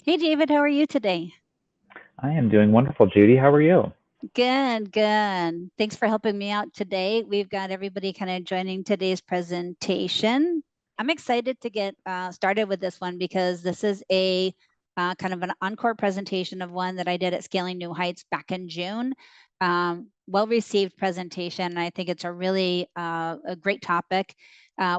Hey David, how are you today? I am doing wonderful, Judy. How are you? Good, good. Thanks for helping me out today. We've got everybody kind of joining today's presentation. I'm excited to get started with this one because this is a kind of an encore presentation of one that I did at Scaling New Heights back in June. Well-received presentation. I think it's a really a great topic.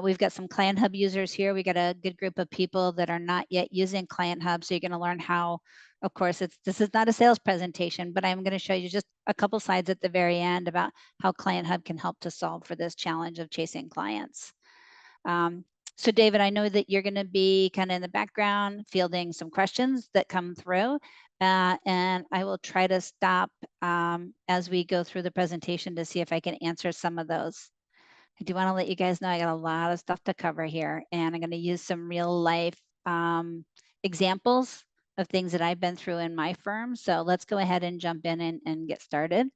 We've got some Client Hub users here. We got a good group of people that are not yet using Client Hub, so you're going to learn how. Of course, this is not a sales presentation, but I'm going to show you just a couple slides at the very end about how Client Hub can help to solve for this challenge of chasing clients. Um, so David, I know that you're going to be kind of in the background fielding some questions that come through, and I will try to stop as we go through the presentation to see if I can answer some of those. I do want to let you guys know I got a lot of stuff to cover here, and I'm going to use some real life examples of things that I've been through in my firm. So let's go ahead and jump in and get started.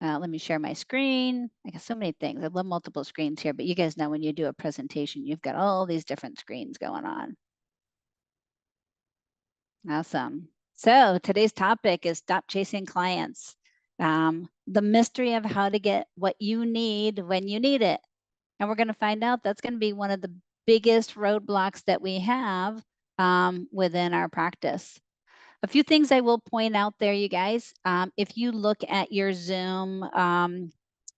Let me share my screen. I got so many things. I love multiple screens here, but you guys know when you do a presentation, you've got all these different screens going on. Awesome. So today's topic is stop chasing clients. The mystery of how to get what you need when you need it. And we're going to find out that's going to be one of the biggest roadblocks that we have within our practice. A few things I will point out there, you guys. If you look at your Zoom,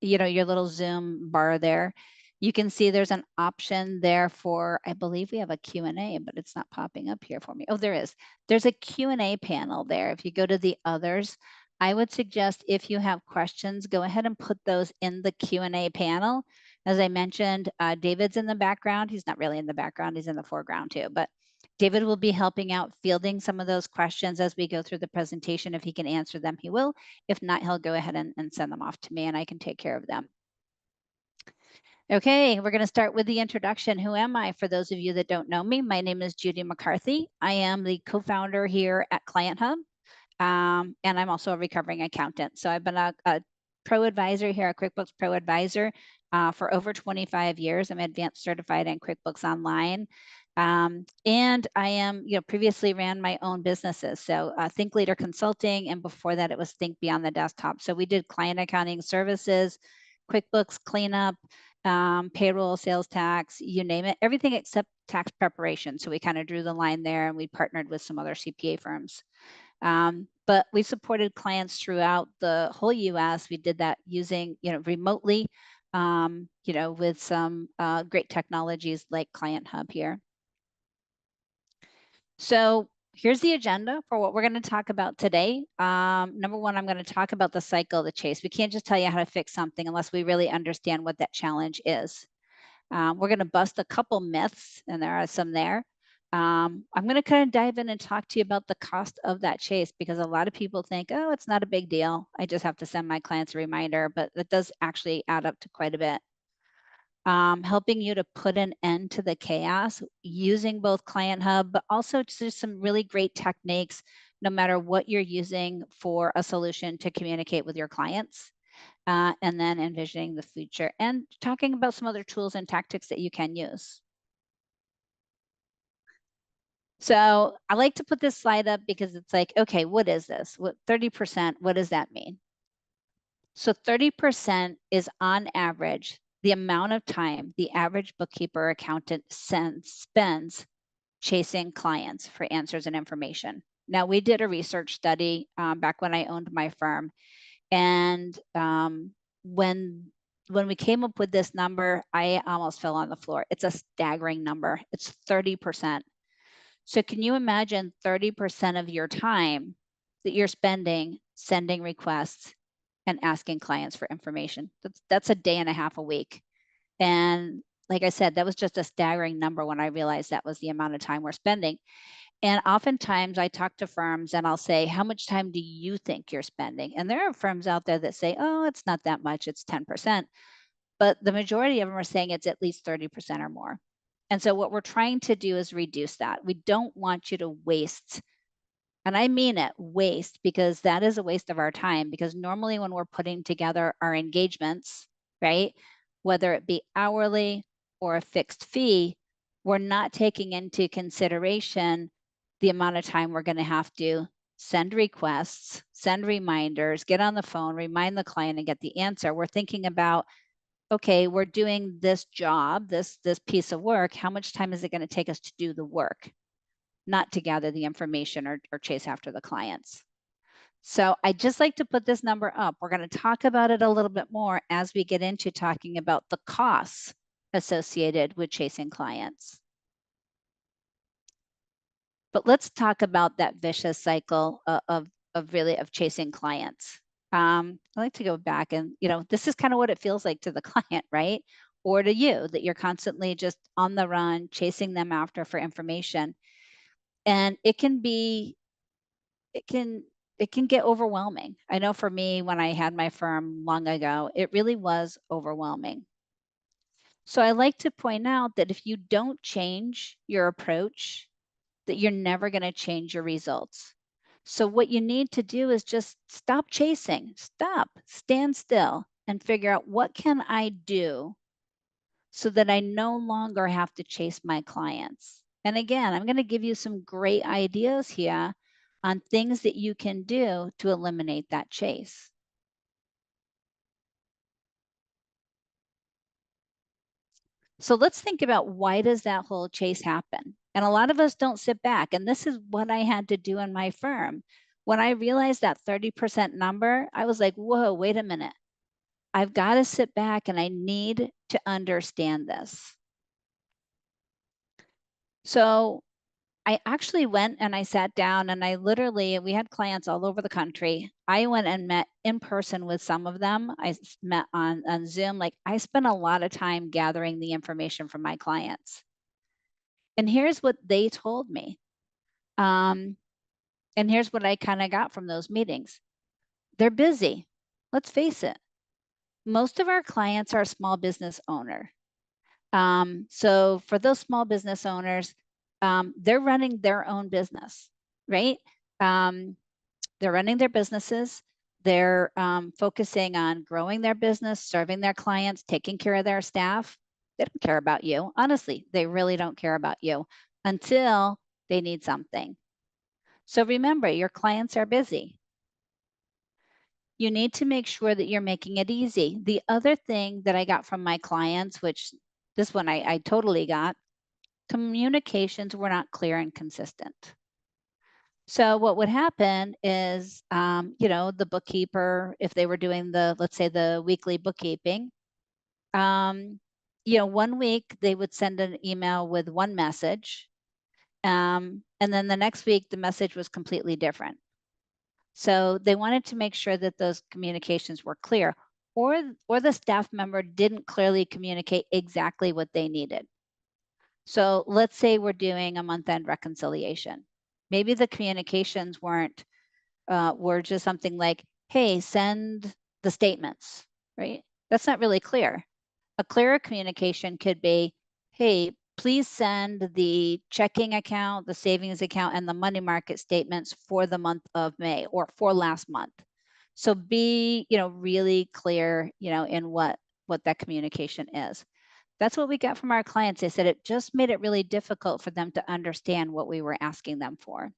your little Zoom bar there, you can see there's an option there for, I believe we have a Q&A, but it's not popping up here for me. Oh, there is. There's a Q&A panel there. If you go to the others, I would suggest if you have questions, go ahead and put those in the Q&A panel. As I mentioned, David's in the background. He's not really in the background. He's in the foreground too, but David will be helping out fielding some of those questions as we go through the presentation. If he can answer them, he will. If not, he'll go ahead and send them off to me and I can take care of them. Okay, we're going to start with the introduction. Who am I? For those of you that don't know me, my name is Judy McCarthy. I am the co-founder here at Client Hub, and I'm also a recovering accountant. So I've been a pro advisor here, a QuickBooks Pro advisor for over 25 years. I'm advanced certified in QuickBooks Online. And I am, previously ran my own businesses. So Think Leader Consulting, and before that it was Think Beyond the Desktop. So we did client accounting services, QuickBooks cleanup, payroll, sales tax, you name it, everything except tax preparation. So we kind of drew the line there and we partnered with some other CPA firms. But we supported clients throughout the whole US. We did that using, remotely, with some great technologies like Client Hub here. So here's the agenda for what we're going to talk about today. Number one, I'm going to talk about the cycle of the chase. We can't just tell you how to fix something unless we really understand what that challenge is. We're going to bust a couple myths, and there are some there. I'm going to kind of dive in and talk to you about the cost of that chase because a lot of people think, oh, it's not a big deal. I just have to send my clients a reminder, but that does actually add up to quite a bit. Helping you to put an end to the chaos using both Client Hub, but also just some really great techniques, no matter what you're using for a solution to communicate with your clients. And then envisioning the future and talking about some other tools and tactics that you can use. So I like to put this slide up because it's like, okay, what is this? What 30%, what does that mean? So 30% is on average the amount of time the average bookkeeper or accountant spends chasing clients for answers and information. Now, we did a research study back when I owned my firm, and when we came up with this number, I almost fell on the floor. It's a staggering number. It's 30%. So can you imagine 30% of your time that you're spending sending requests and asking clients for information? That's a day and a half a week. And like I said, that was just a staggering number when I realized that was the amount of time we're spending. And oftentimes I talk to firms and I'll say, how much time do you think you're spending? And there are firms out there that say, oh, it's not that much, it's 10%. But the majority of them are saying it's at least 30% or more. And so what we're trying to do is reduce that. We don't want you to waste, and I mean it, waste, because that is a waste of our time. Because normally when we're putting together our engagements, right, whether it be hourly or a fixed fee, we're not taking into consideration the amount of time we're going to have to send requests, send reminders, get on the phone, remind the client and get the answer. We're thinking about, okay, we're doing this job, this piece of work. How much time is it going to take us to do the work, not to gather the information or chase after the clients? So I just like to put this number up. We're going to talk about it a little bit more as we get into talking about the costs associated with chasing clients. But let's talk about that vicious cycle of chasing clients. I like to go back and, this is kind of what it feels like to the client, right? Or to you, that you're constantly just on the run, chasing them after for information. And it can get overwhelming. I know for me, when I had my firm long ago, it really was overwhelming. So I like to point out that if you don't change your approach, that you're never going to change your results. So what you need to do is just stop chasing, stand still, and figure out, what can I do so that I no longer have to chase my clients? And again, I'm going to give you some great ideas here on things that you can do to eliminate that chase. So let's think about, why does that whole chase happen? And a lot of us don't sit back. And this is what I had to do in my firm. When I realized that 30% number, I was like, whoa, wait a minute. I've got to sit back and I need to understand this. So I actually went and I sat down and we had clients all over the country. I went and met in person with some of them. I met on Zoom. Like, I spent a lot of time gathering the information from my clients. And here's what they told me. And here's what I kind of got from those meetings. They're busy. Let's face it. Most of our clients are small business owner. So for those small business owners, they're running their own business, right? They're running their businesses. They're focusing on growing their business, serving their clients, taking care of their staff. They don't care about you. Honestly, they really don't care about you until they need something. So remember, your clients are busy. You need to make sure that you're making it easy. The other thing that I got from my clients, which this one I totally got, communications were not clear and consistent. So what would happen is, the bookkeeper, if they were doing let's say the weekly bookkeeping, 1 week they would send an email with one message. And then the next week, the message was completely different. So they wanted to make sure that those communications were clear, or the staff member didn't clearly communicate exactly what they needed. So let's say we're doing a month-end reconciliation. Maybe the communications were just something like, hey, send the statements, right? That's not really clear. A clearer communication could be, hey, please send the checking account, the savings account, and the money market statements for the month of May or for last month. So be, really clear, in what that communication is. That's what we got from our clients. They said it just made it really difficult for them to understand what we were asking them for.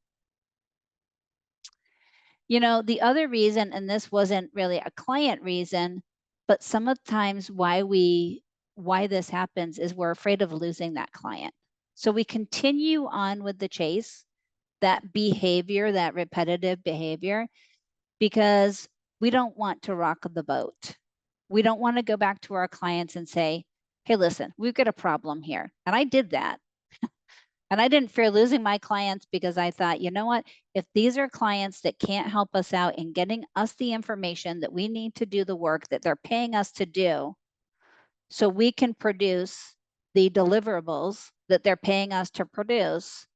The other reason, and this wasn't really a client reason, but sometimes why this happens is we're afraid of losing that client. So we continue on with the chase, that behavior, that repetitive behavior, because we don't want to rock the boat. We don't want to go back to our clients and say, hey, listen, we've got a problem here. And I did that. And I didn't fear losing my clients, because I thought, you know what, if these are clients that can't help us out in getting us the information that we need to do the work that they're paying us to do, so we can produce the deliverables that they're paying us to produce,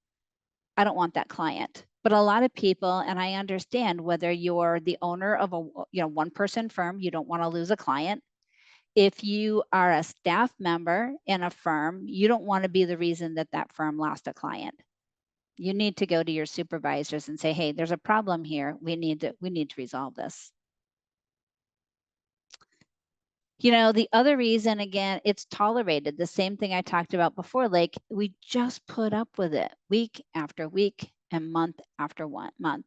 I don't want that client. But a lot of people, and I understand, whether you're the owner of a one-person firm, you don't want to lose a client. If you are a staff member in a firm, you don't want to be the reason that that firm lost a client. You need to go to your supervisors and say, hey, there's a problem here. We need to resolve this. The other reason, again, it's tolerated. The same thing I talked about before, like, we just put up with it week after week and month after month.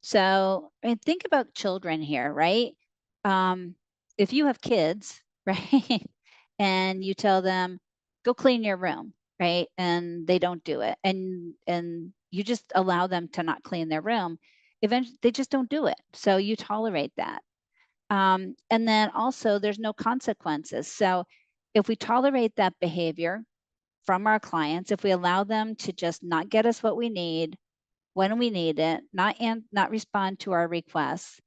So I mean, think about children here, right? If you have kids, right, and you tell them, go clean your room, right, and they don't do it, and you just allow them to not clean their room, eventually they just don't do it. So you tolerate that. And then also there's no consequences. So if we tolerate that behavior from our clients, if we allow them to just not get us what we need when we need it, not respond to our requests,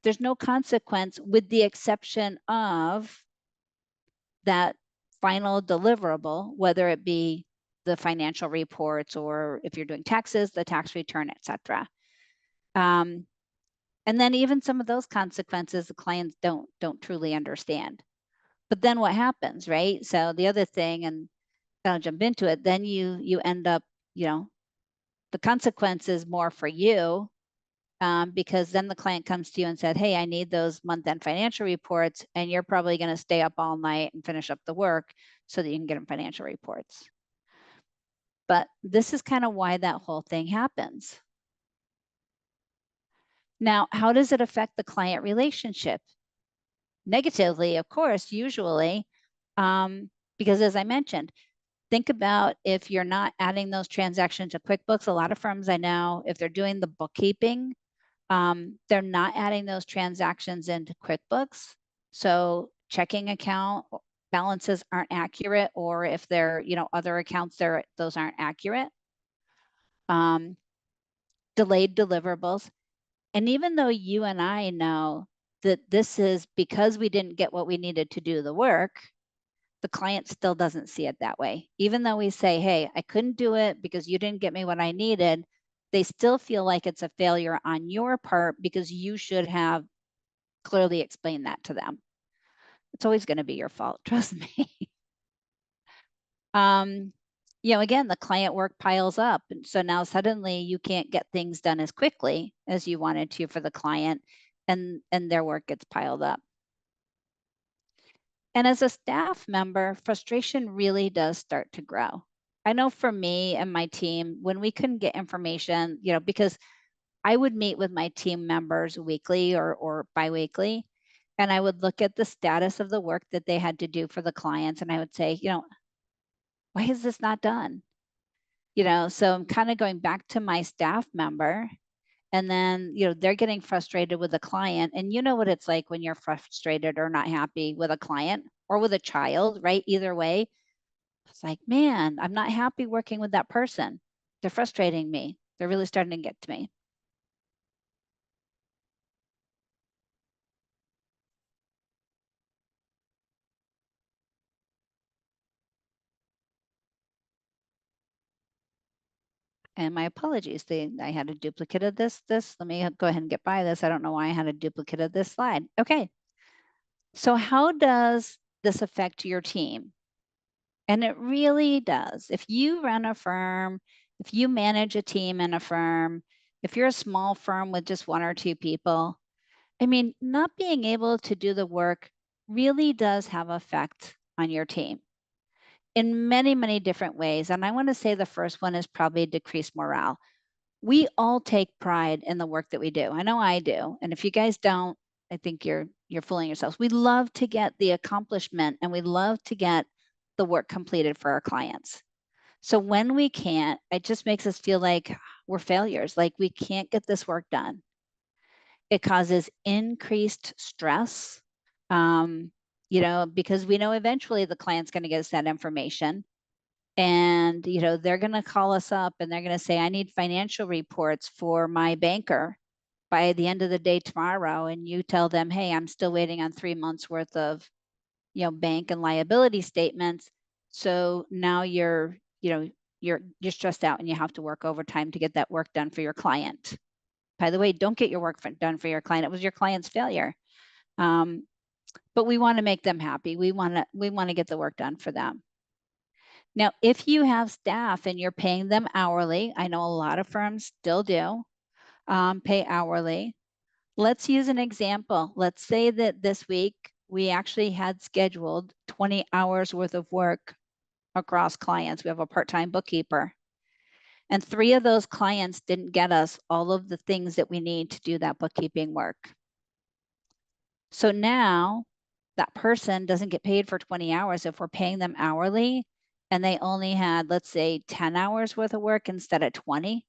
there's no consequence with the exception of that final deliverable, whether it be the financial reports or if you're doing taxes, the tax return, etc. And then even some of those consequences, the clients don't truly understand. But then what happens, right? So the other thing, and I'll jump into it, then you end up, the consequence is more for you, because then the client comes to you and said, hey, I need those month-end financial reports, and you're probably going to stay up all night and finish up the work so that you can get them financial reports. But this is kind of why that whole thing happens. Now, how does it affect the client relationship? Negatively, of course, usually, because as I mentioned, think about if you're not adding those transactions to QuickBooks. A lot of firms I know, if they're doing the bookkeeping, they're not adding those transactions into QuickBooks. So checking account balances aren't accurate, or if they're, other accounts there, those aren't accurate. Delayed deliverables. And even though you and I know that this is because we didn't get what we needed to do the work, the client still doesn't see it that way. Even though we say, hey, I couldn't do it because you didn't get me what I needed, they still feel like it's a failure on your part because you should have clearly explained that to them. It's always going to be your fault, trust me. Again, the client work piles up. And so now suddenly you can't get things done as quickly as you wanted to for the client, and their work gets piled up. And as a staff member, frustration really does start to grow. I know for me and my team, when we couldn't get information, because I would meet with my team members weekly or biweekly, and I would look at the status of the work that they had to do for the clients. And I would say, why is this not done? So I'm kind of going back to my staff member, and then, they're getting frustrated with the client. And you know what it's like when you're frustrated or not happy with a client or with a child, right? Either way, it's like, man, I'm not happy working with that person. They're frustrating me. They're really starting to get to me. And my apologies, I had a duplicate of this. Let me go ahead and get by this. I don't know why I had a duplicate of this slide. Okay. So how does this affect your team? And it really does. If you run a firm, if you manage a team in a firm, if you're a small firm with just one or two people, I mean, not being able to do the work really does have effect on your team in many, many different ways. And I want to say the first one is probably decreased morale. We all take pride in the work that we do. I know I do. And if you guys don't, I think you're fooling yourselves. We love to get the accomplishment, and we love to get the work completed for our clients. So when we can't, it just makes us feel like we're failures, like we can't get this work done. It causes increased stress, because we know eventually the client's going to get us that information. And, they're going to call us up and they're going to say, I need financial reports for my banker by the end of the day tomorrow. And you tell them, hey, I'm still waiting on 3 months worth of, bank and liability statements. So now you're stressed out and you have to work overtime to get that work done for your client. By the way, don't get your work done for your client. It was your client's failure. But we want to make them happy. We want to get the work done for them. Now, if you have staff and you're paying them hourly, I know a lot of firms still do pay hourly. Let's use an example. Let's say that this week we actually had scheduled 20 hours worth of work across clients. We have a part-time bookkeeper. And 3 of those clients didn't get us all of the things that we need to do that bookkeeping work. So now that person doesn't get paid for 20 hours if we're paying them hourly and they only had, let's say, 10 hours worth of work instead of 20.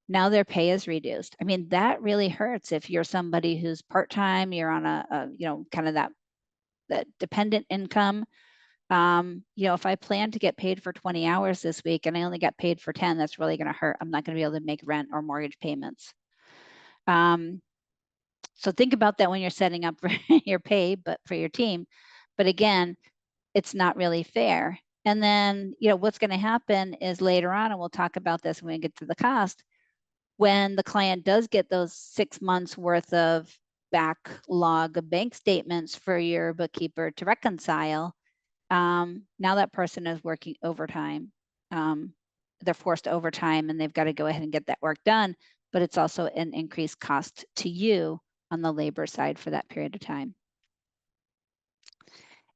Now their pay is reduced. I mean, that really hurts if you're somebody who's part-time, you're on a kind of that dependent income. If I plan to get paid for 20 hours this week and I only got paid for 10, that's really going to hurt. I'm not going to be able to make rent or mortgage payments. So think about that when you're setting up for your pay, but for your team. But again, it's not really fair. And then, what's going to happen is later on, and we'll talk about this when we get to the cost, when the client does get those 6 months worth of backlog of bank statements for your bookkeeper to reconcile, now that person is working overtime. They're forced to overtime and they've got to go ahead and get that work done, but it's also an increased cost to you on the labor side for that period of time.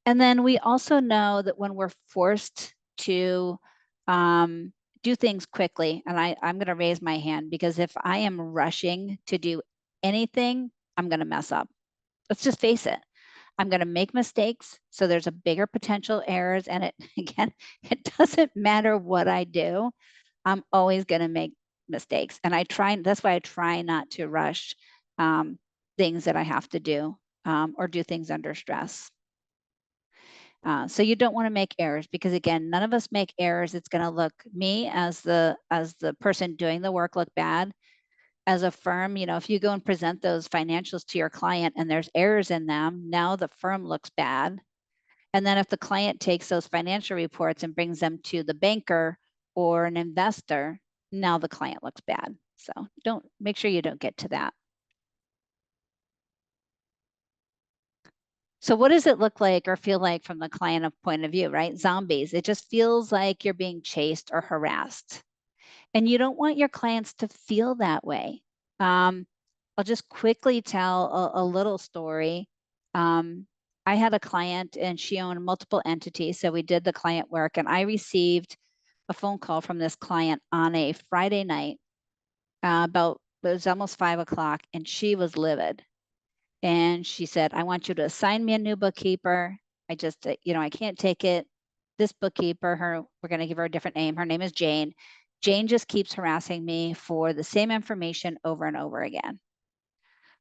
And then we also know that when we're forced to do things quickly, and I'm going to raise my hand because if I am rushing to do anything, I'm going to mess up. Let's just face it. I'm going to make mistakes. So there's a bigger potential errors. And it doesn't matter what I do. I'm always going to make mistakes. And that's why I try not to rush things that I have to do or do things under stress. So you don't want to make errors because again, none of us make errors. It's going to look me as the person doing the work look bad. As a firm, if you go and present those financials to your client and there's errors in them, now the firm looks bad. And then if the client takes those financial reports and brings them to the banker or an investor, now the client looks bad. So make sure you don't get to that. So what does it look like or feel like from the client point of view, right? Zombies. It just feels like you're being chased or harassed. And you don't want your clients to feel that way. I'll just quickly tell a little story. I had a client and she owned multiple entities. So we did the client work and I received a phone call from this client on a Friday night it was almost 5 o'clock and she was livid. And she said, I want you to assign me a new bookkeeper. I just, I can't take it. This bookkeeper, we're going to give her a different name. Her name is Jane. Jane just keeps harassing me for the same information over and over again.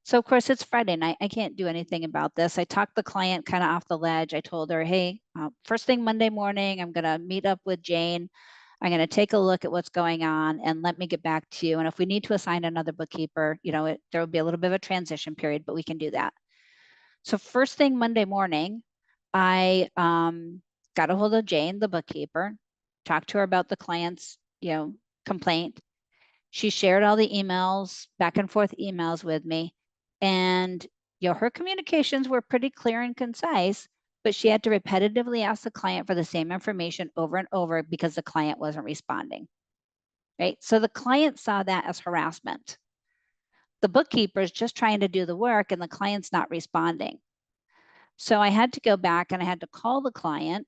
So of course it's Friday night. I can't do anything about this. I talked the client kind of off the ledge. I told her, hey, first thing Monday morning, I'm going to meet up with Jane. I'm going to take a look at what's going on and let me get back to you. And if we need to assign another bookkeeper, there will be a little bit of a transition period, but we can do that. So first thing Monday morning, I got a hold of Jane, the bookkeeper, talked to her about the client's, complaint. She shared all the emails, back and forth emails with me. And, her communications were pretty clear and concise, but she had to repetitively ask the client for the same information over and over because the client wasn't responding, right? So the client saw that as harassment. The bookkeeper is just trying to do the work and the client's not responding. So I had to go back and I had to call the client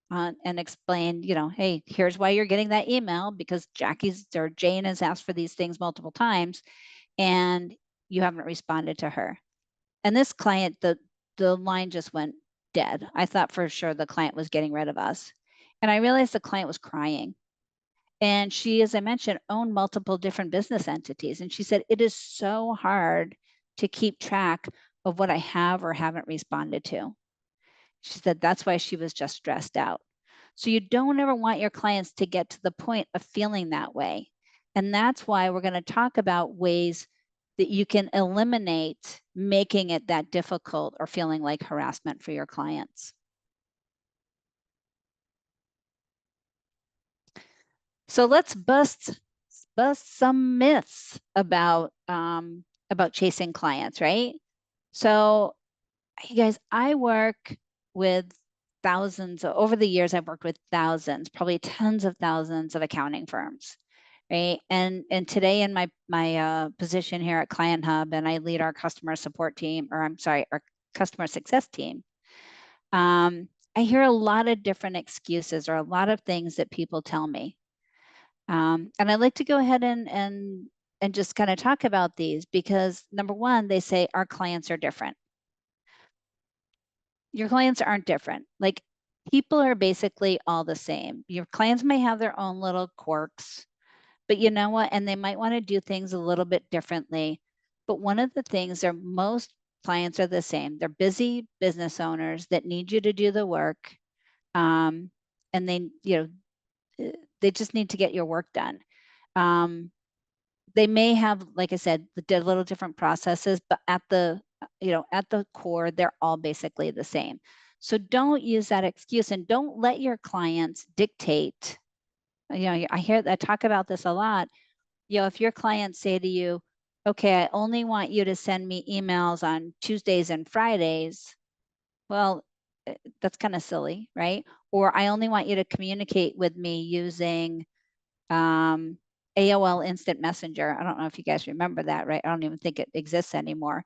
and explain, hey, here's why you're getting that email because Jane has asked for these things multiple times and you haven't responded to her. And this client, the line just went dead. I thought for sure the client was getting rid of us. And I realized the client was crying. And she, as I mentioned, owned multiple different business entities. And she said, it is so hard to keep track of what I have or haven't responded to. She said that's why she was just stressed out. So you don't ever want your clients to get to the point of feeling that way. And that's why we're going to talk about ways that you can eliminate making it that difficult or feeling like harassment for your clients. So let's bust some myths about chasing clients, right? So you guys, I work with thousands over the years. I've worked with thousands, probably tens of thousands of accounting firms, right? And today in my position here at Client Hub, and I lead our customer support team, or I'm sorry, our customer success team. I hear a lot of different excuses or a lot of things that people tell me. And I'd like to go ahead and just kind of talk about these because number one, they say our clients are different. Your clients aren't different. Like people are basically all the same. Your clients may have their own little quirks, but you know what? And they might want to do things a little bit differently. But one of the things are most clients are the same. They're busy business owners that need you to do the work. And they just need to get your work done. They may have, like I said, the little different processes, but at the core, they're all basically the same. So don't use that excuse and don't let your clients dictate. I talk about this a lot. If your clients say to you, okay, I only want you to send me emails on Tuesdays and Fridays. Well, that's kind of silly, right? Or I only want you to communicate with me using AOL Instant Messenger. I don't know if you guys remember that, right? I don't even think it exists anymore.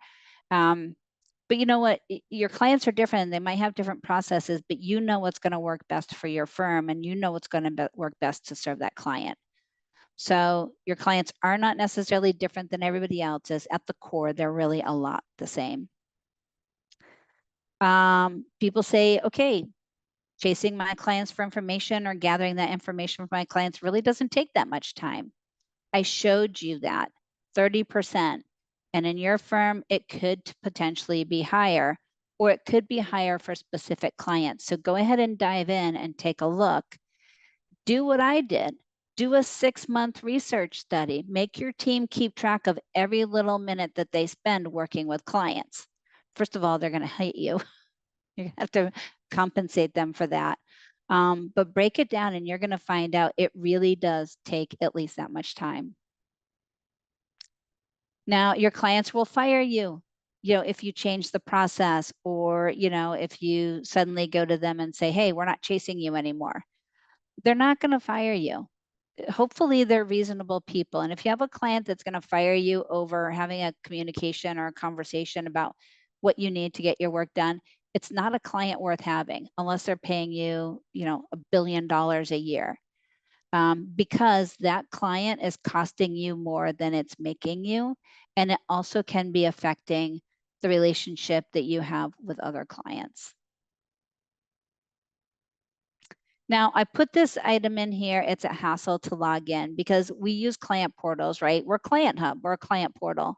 But you know what? Your clients are different and they might have different processes, but you know what's going to work best for your firm and you know what's going to work best to serve that client. So your clients are not necessarily different than everybody else's. At the core, they're really a lot the same. People say, okay, chasing my clients for information or gathering that information from my clients really doesn't take that much time. I showed you that 30%. And in your firm, it could potentially be higher, or it could be higher for specific clients. So go ahead and dive in and take a look. Do what I did. Do a 6-month research study. Make your team keep track of every little minute that they spend working with clients. First of all, they're going to hate you. You have to compensate them for that. But break it down and you're going to find out it really does take at least that much time. Now, your clients will fire you, if you change the process or, if you suddenly go to them and say, hey, we're not chasing you anymore. They're not going to fire you. Hopefully they're reasonable people. And if you have a client that's going to fire you over having a communication or a conversation about what you need to get your work done, it's not a client worth having unless they're paying you, $1 billion a year. Because that client is costing you more than it's making you. And it also can be affecting the relationship that you have with other clients. Now, I put this item in here. It's a hassle to log in because we use client portals, right? We're Client Hub, we're a client portal.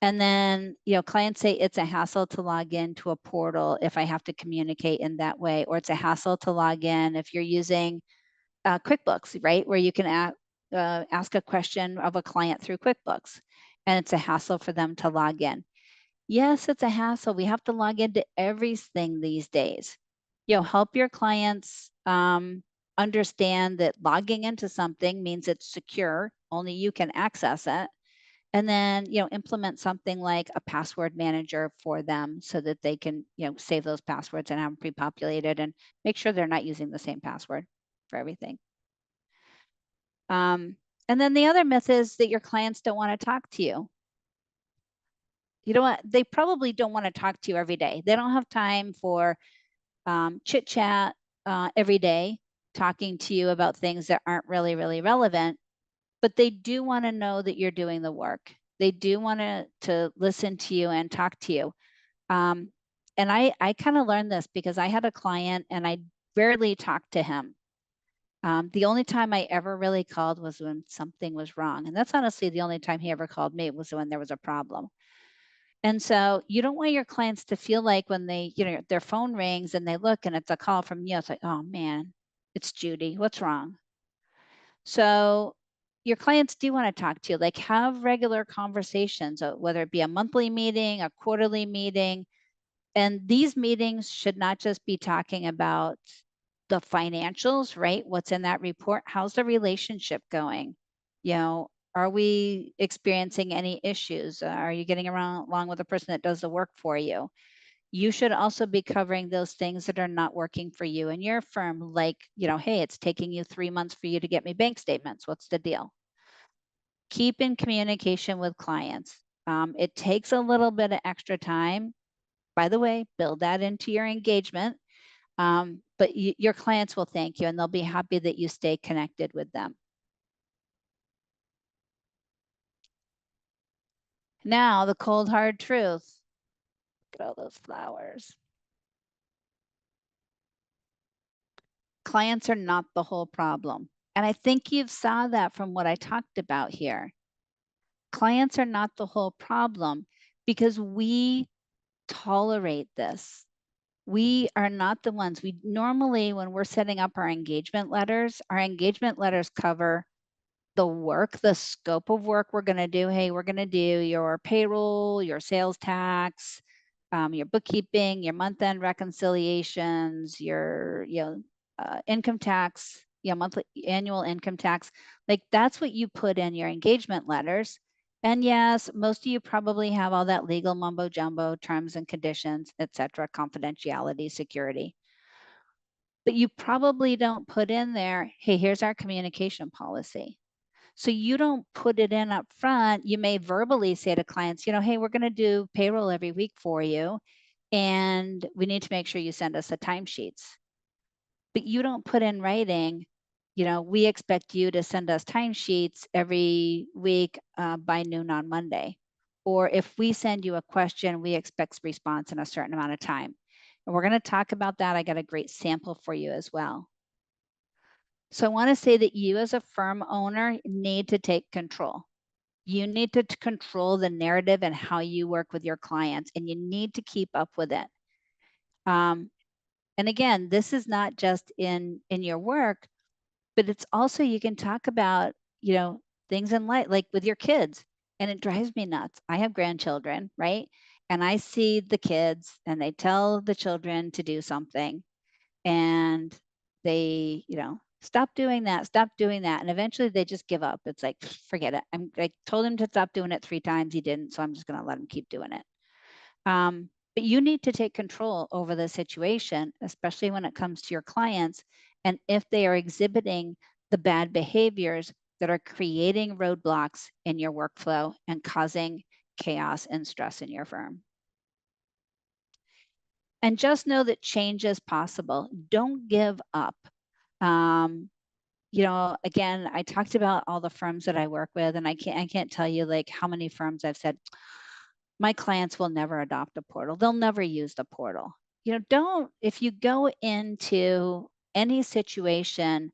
And then, clients say it's a hassle to log in to a portal if I have to communicate in that way, or it's a hassle to log in if you're using QuickBooks, right? Where you can ask a question of a client through QuickBooks, and it's a hassle for them to log in. Yes, it's a hassle. We have to log into everything these days. Help your clients understand that logging into something means it's secure, only you can access it. And then, implement something like a password manager for them so that they can, save those passwords and have them pre-populated and make sure they're not using the same password for everything. And then the other myth is that your clients don't want to talk to you. You know what? They probably don't want to talk to you every day. They don't have time for chit chat every day, talking to you about things that aren't really, really relevant, but they do want to know that you're doing the work. They do want to listen to you and talk to you. And I kind of learned this because I had a client and I rarely talked to him. The only time I ever really called was when something was wrong. And that's honestly the only time he ever called me was when there was a problem. And so you don't want your clients to feel like when they, their phone rings and they look and it's a call from you, it's like, oh man, it's Judy. What's wrong? So your clients do want to talk to you, like have regular conversations, whether it be a monthly meeting, a quarterly meeting. And these meetings should not just be talking about the financials, right? What's in that report? How's the relationship going? Are we experiencing any issues? Are you getting along with the person that does the work for you? You should also be covering those things that are not working for you and your firm, like, hey, it's taking you 3 months for you to get me bank statements. What's the deal? Keep in communication with clients. It takes a little bit of extra time. By the way, build that into your engagement. But your clients will thank you and they'll be happy that you stay connected with them. Now, the cold hard truth. Look at all those flowers. Clients are not the whole problem. And I think you've saw that from what I talked about here. Clients are not the whole problem because we tolerate this. We are not the ones. We normally, when we're setting up our engagement letters cover the work, the scope of work we're going to do. Hey, we're going to do your payroll, your sales tax, your bookkeeping, your month-end reconciliations, your income tax, monthly annual income tax. Like that's what you put in your engagement letters. And yes, most of you probably have all that legal mumbo jumbo, terms and conditions, etc., confidentiality, security. But you probably don't put in there, hey, here's our communication policy. So you don't put it in up front. You may verbally say to clients, hey, we're going to do payroll every week for you. And we need to make sure you send us the timesheets. But you don't put in writing, we expect you to send us timesheets every week by noon on Monday. Or if we send you a question, we expect response in a certain amount of time. And we're going to talk about that. I got a great sample for you as well. So I want to say that you as a firm owner need to take control. You need to control the narrative and how you work with your clients, and you need to keep up with it. And again, this is not just in your work, but it's also, you can talk about, things in life, like with your kids. And it drives me nuts. I have grandchildren, right? And I see the kids and they tell the children to do something and they, stop doing that, stop doing that. And eventually they just give up. It's like, forget it. I told him to stop doing it 3 times. He didn't. So I'm just going to let him keep doing it. But you need to take control over the situation, especially when it comes to your clients. And if they are exhibiting the bad behaviors that are creating roadblocks in your workflow and causing chaos and stress in your firm. And just know that change is possible. Don't give up. Again, I talked about all the firms that I work with, and I can't tell you like how many firms I've said, my clients will never adopt a portal. They'll never use the portal. If you go into any situation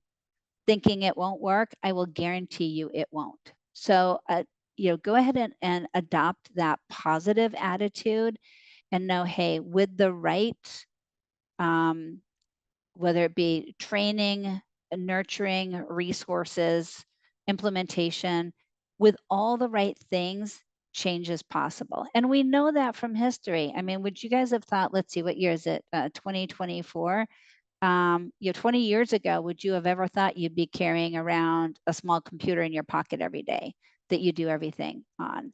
thinking it won't work, I will guarantee you it won't. So, go ahead and adopt that positive attitude and know, hey, with the right, whether it be training, nurturing, resources, implementation, with all the right things, change is possible. And we know that from history. I mean, would you guys have thought, let's see, what year is it? 2024. 20 years ago, would you have ever thought you'd be carrying around a small computer in your pocket every day that you do everything on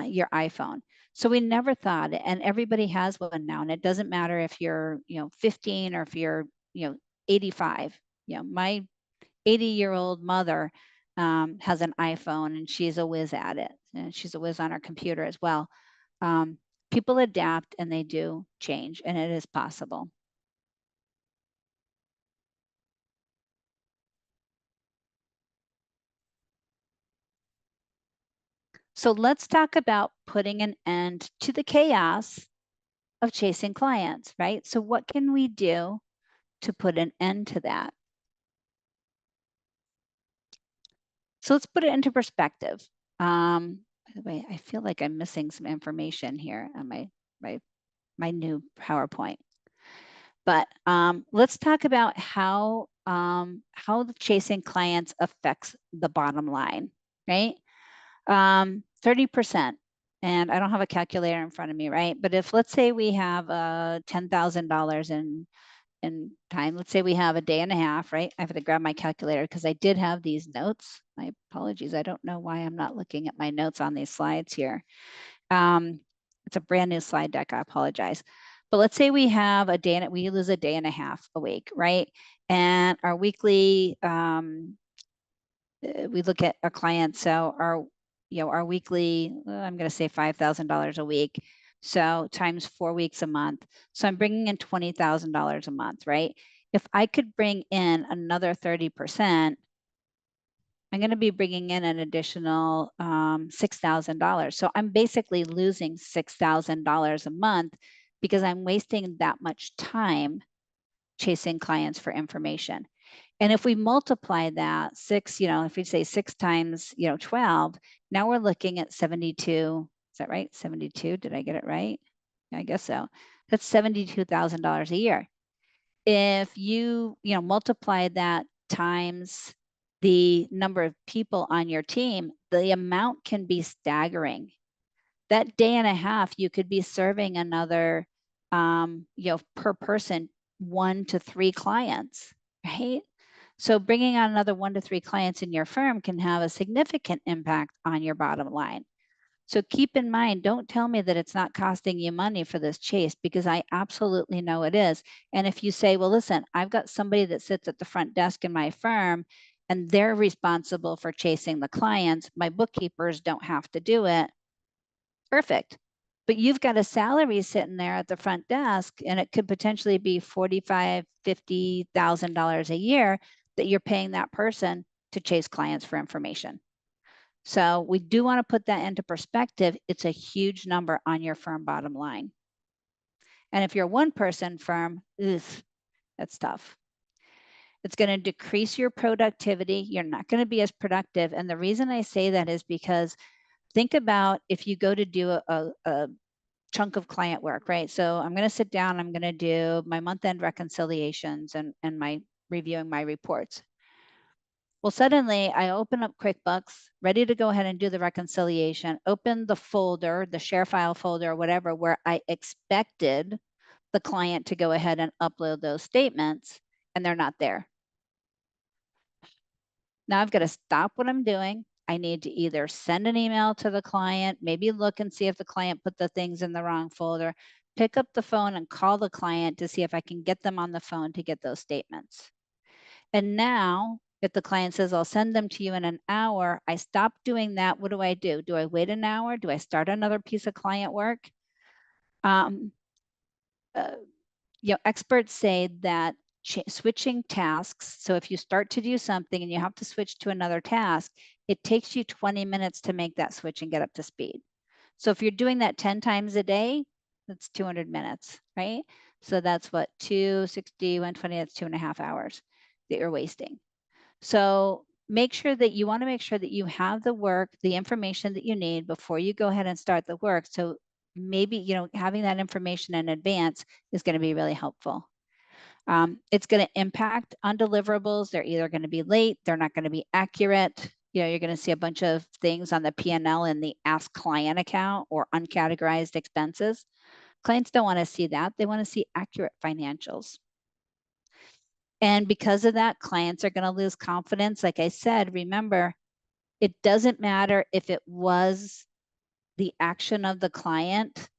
your iPhone? So we never thought, and everybody has one now. And it doesn't matter if you're, 15 or if you're, 85. My 80-year-old mother has an iPhone and she's a whiz at it. And she's a whiz on her computer as well. People adapt and they do change, and it is possible. So let's talk about putting an end to the chaos of chasing clients, right? So what can we do to put an end to that? So let's put it into perspective. By the way, I feel like I'm missing some information here on my new PowerPoint. But let's talk about how the chasing clients affects the bottom line, right? 30%. And I don't have a calculator in front of me, right? But if let's say we have $10,000 in time, let's say we have a day and a half, right? I have to grab my calculator because I did have these notes. My apologies. I don't know why I'm not looking at my notes on these slides here. It's a brand new slide deck. I apologize. But let's say we have a day and we lose a day and a half a week, right? And our weekly, we look at our clients. So our weekly, I'm going to say $5,000 a week. So times 4 weeks a month. So I'm bringing in $20,000 a month, right? If I could bring in another 30%, I'm going to be bringing in an additional $6,000. So I'm basically losing $6,000 a month because I'm wasting that much time chasing clients for information. And if we multiply that six, if we say 6 times, 12, now we're looking at 72. Is that right? 72. Did I get it right? I guess so. That's $72,000 a year. If you, multiply that times the number of people on your team, the amount can be staggering. That day and a half, you could be serving another, per person, 1 to 3 clients, right? So bringing on another 1 to 3 clients in your firm can have a significant impact on your bottom line. So keep in mind, don't tell me that it's not costing you money for this chase, because I absolutely know it is. And if you say, well, listen, I've got somebody that sits at the front desk in my firm and they're responsible for chasing the clients, my bookkeepers don't have to do it. Perfect. But you've got a salary sitting there at the front desk, and it could potentially be $45,000, $50,000 a year that you're paying that person to chase clients for information. So we do want to put that into perspective. It's a huge number on your firm bottom line. And if you're a one-person firm, that's tough. It's going to decrease your productivity. You're not going to be as productive. And the reason I say that is because think about if you go to do a chunk of client work, right? So I'm going to sit down, I'm going to do my month-end reconciliations and my reviewing my reports. Well, suddenly I open up QuickBooks, ready to go ahead and do the reconciliation, open the folder, the share file folder, or whatever, where I expected the client to go ahead and upload those statements, and they're not there. Now I've got to stop what I'm doing. I need to either send an email to the client, maybe look and see if the client put the things in the wrong folder, pick up the phone and call the client to see if I can get them on the phone to get those statements. And now, if the client says, I'll send them to you in an hour, I stop doing that. What do? Do I wait an hour? Do I start another piece of client work? Experts say that switching tasks, so if you start to do something and you have to switch to another task, it takes you 20 minutes to make that switch and get up to speed. So if you're doing that 10 times a day, that's 200 minutes, right? So that's what, 260, 120, that's 2.5 hours that you're wasting. So make sure that you want to make sure that you have the work, the information that you need before you go ahead and start the work. So maybe, having that information in advance is going to be really helpful. It's going to impact on deliverables. They're either going to be late, they're not going to be accurate. You're going to see a bunch of things on the P&L in the Ask Client account or uncategorized expenses. Clients don't want to see that. They want to see accurate financials. And because of that, clients are going to lose confidence. Like I said, remember, it doesn't matter if it was the action of the client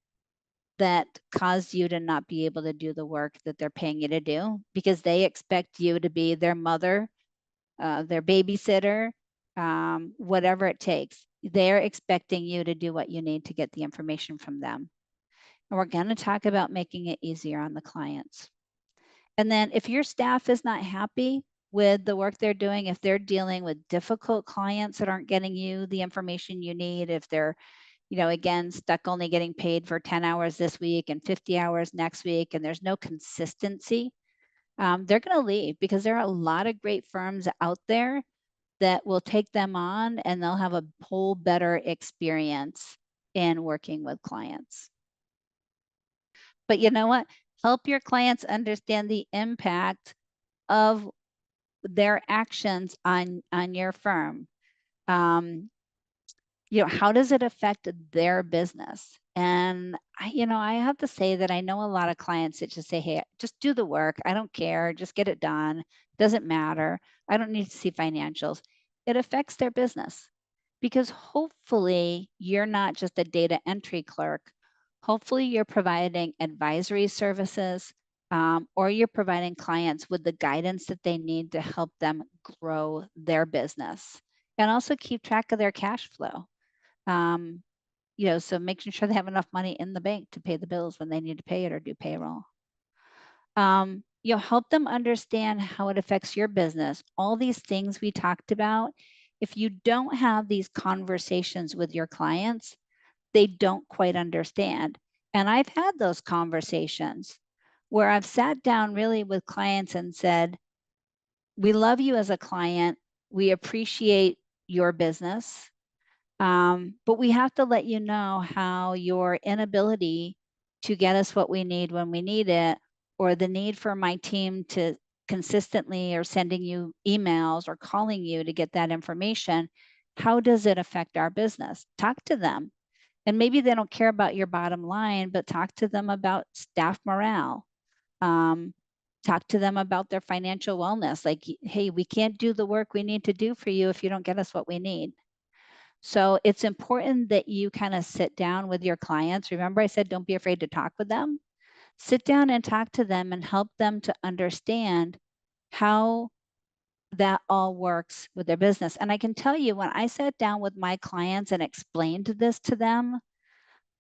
that caused you to not be able to do the work that they're paying you to do, because they expect you to be their mother, their babysitter, whatever it takes. They're expecting you to do what you need to get the information from them. And we're going to talk about making it easier on the clients. And then if your staff is not happy with the work they're doing, if they're dealing with difficult clients that aren't getting you the information you need, if they're, again, stuck only getting paid for 10 hours this week and 50 hours next week, and there's no consistency, they're going to leave, because there are a lot of great firms out there that will take them on and they'll have a whole better experience in working with clients. But you know what? Help your clients understand the impact of their actions on your firm. How does it affect their business? And I have to say that I know a lot of clients that just say, hey, just do the work. I don't care. Just get it done. Doesn't matter. I don't need to see financials. It affects their business, because hopefully you're not just a data entry clerk. Hopefully you're providing advisory services, or you're providing clients with the guidance that they need to help them grow their business and also keep track of their cash flow. So making sure they have enough money in the bank to pay the bills when they need to pay it or do payroll. Help them understand how it affects your business. All these things we talked about, if you don't have these conversations with your clients, they don't quite understand. And I've had those conversations where I've sat down really with clients and said, we love you as a client. We appreciate your business. But we have to let you know how your inability to get us what we need when we need it, or the need for my team to consistently or sending you emails or calling you to get that information, how does it affect our business? Talk to them. And maybe they don't care about your bottom line, but talk to them about staff morale. Um, Talk to them about their financial wellness. Like, hey, we can't do the work we need to do for you if you don't get us what we need. So it's important that you kind of sit down with your clients. Remember, I said, don't be afraid to talk with them. Sit down and talk to them and help them to understand how that all works with their business. And I can tell you, when I sat down with my clients and explained this to them,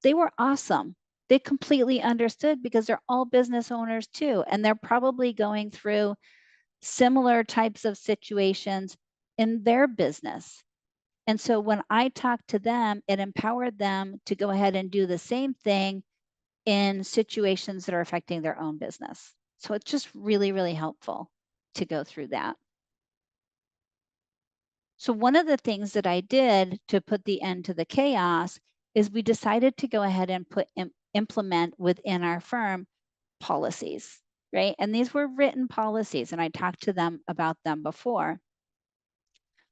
they were awesome. They completely understood because they're all business owners too. And they're probably going through similar types of situations in their business. And so when I talked to them, it empowered them to go ahead and do the same thing in situations that are affecting their own business. So it's just really, really helpful to go through that. So one of the things that I did to put the end to the chaos is we decided to go ahead and implement within our firm policies, right? And these were written policies, and I talked to them about them before.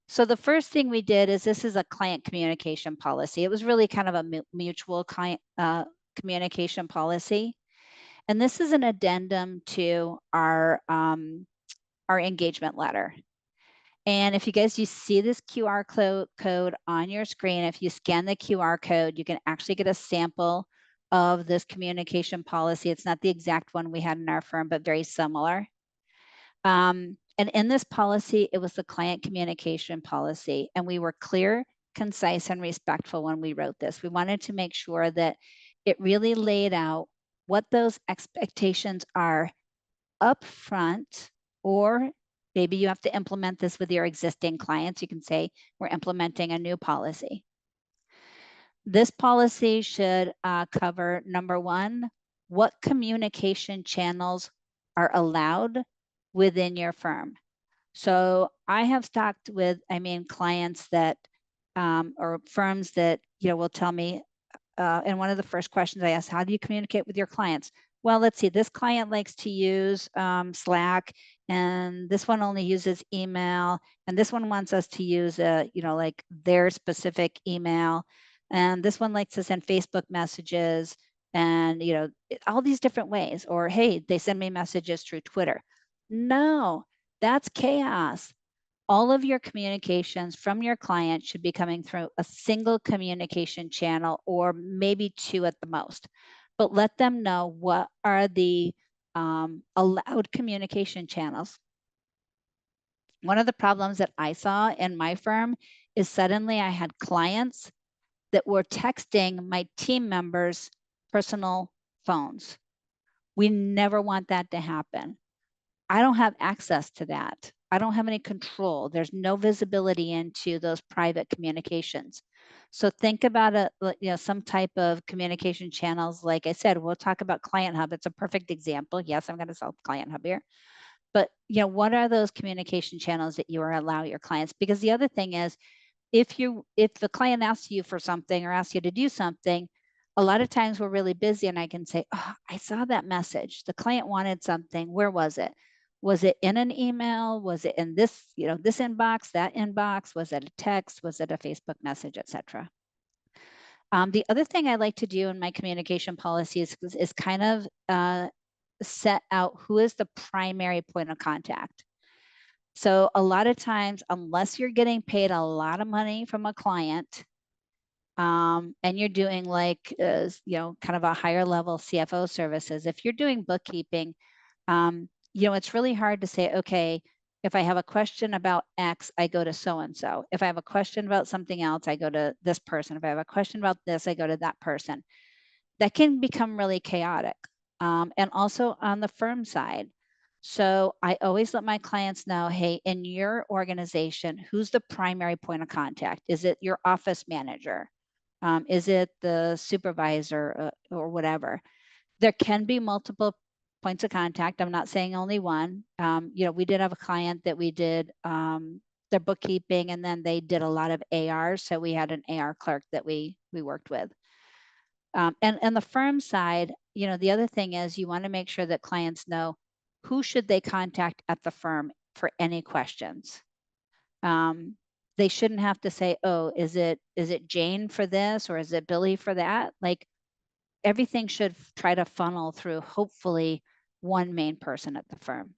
So the first thing we did is, this is a client communication policy. It was really kind of a mutual client communication policy. And this is an addendum to our engagement letter. And if you guys, you see this QR code on your screen, if you scan the QR code, you can actually get a sample of this communication policy. It's not the exact one we had in our firm, but very similar. And in this policy, it was the client communication policy. And we were clear, concise, and respectful when we wrote this. We wanted to make sure that it really laid out what those expectations are up front, or maybe you have to implement this with your existing clients. You can say, we're implementing a new policy. This policy should cover, number one, what communication channels are allowed within your firm. So I have talked with, clients that, or firms that, will tell me, and one of the first questions I ask, how do you communicate with your clients? Well, let's see, this client likes to use Slack, and this one only uses email, and this one wants us to use like their specific email, and this one likes to send Facebook messages, and all these different ways. Or hey, they send me messages through Twitter. No, that's chaos. All of your communications from your client should be coming through a single communication channel, or maybe two at the most. But let them know what are the allowed communication channels. One of the problems that I saw in my firm is suddenly I had clients that were texting my team members' personal phones. We never want that to happen. I don't have access to that. I don't have any control. There's no visibility into those private communications. So think about some type of communication channels. Like I said, we'll talk about Client Hub. It's a perfect example. Yes, I'm going to sell Client Hub here. But what are those communication channels that you are allow your clients? Because the other thing is, if the client asks you for something or asks you to do something, a lot of times we're really busy, and I can say, oh, I saw that message. The client wanted something. Where was it? Was it in an email? Was it in this, this inbox, that inbox? Was it a text? Was it a Facebook message, etc.? The other thing I like to do in my communication policy is kind of set out who is the primary point of contact. So a lot of times, unless you're getting paid a lot of money from a client, and you're doing like, kind of a higher level CFO services, if you're doing bookkeeping, it's really hard to say, okay, if I have a question about X, I go to so-and-so. If I have a question about something else, I go to this person. If I have a question about this, I go to that person. That can become really chaotic. And also on the firm side, So I always let my clients know, hey, in your organization, who's the primary point of contact? Is it your office manager? Is it the supervisor or whatever? There can be multiple points of contact. I'm not saying only one. We did have a client that we did their bookkeeping, and then they did a lot of AR. So we had an AR clerk that we worked with. And the firm side, the other thing is you want to make sure that clients know who should they contact at the firm for any questions. They shouldn't have to say, oh, is it Jane for this or is it Billy for that? Like everything should try to funnel through hopefully one main person at the firm.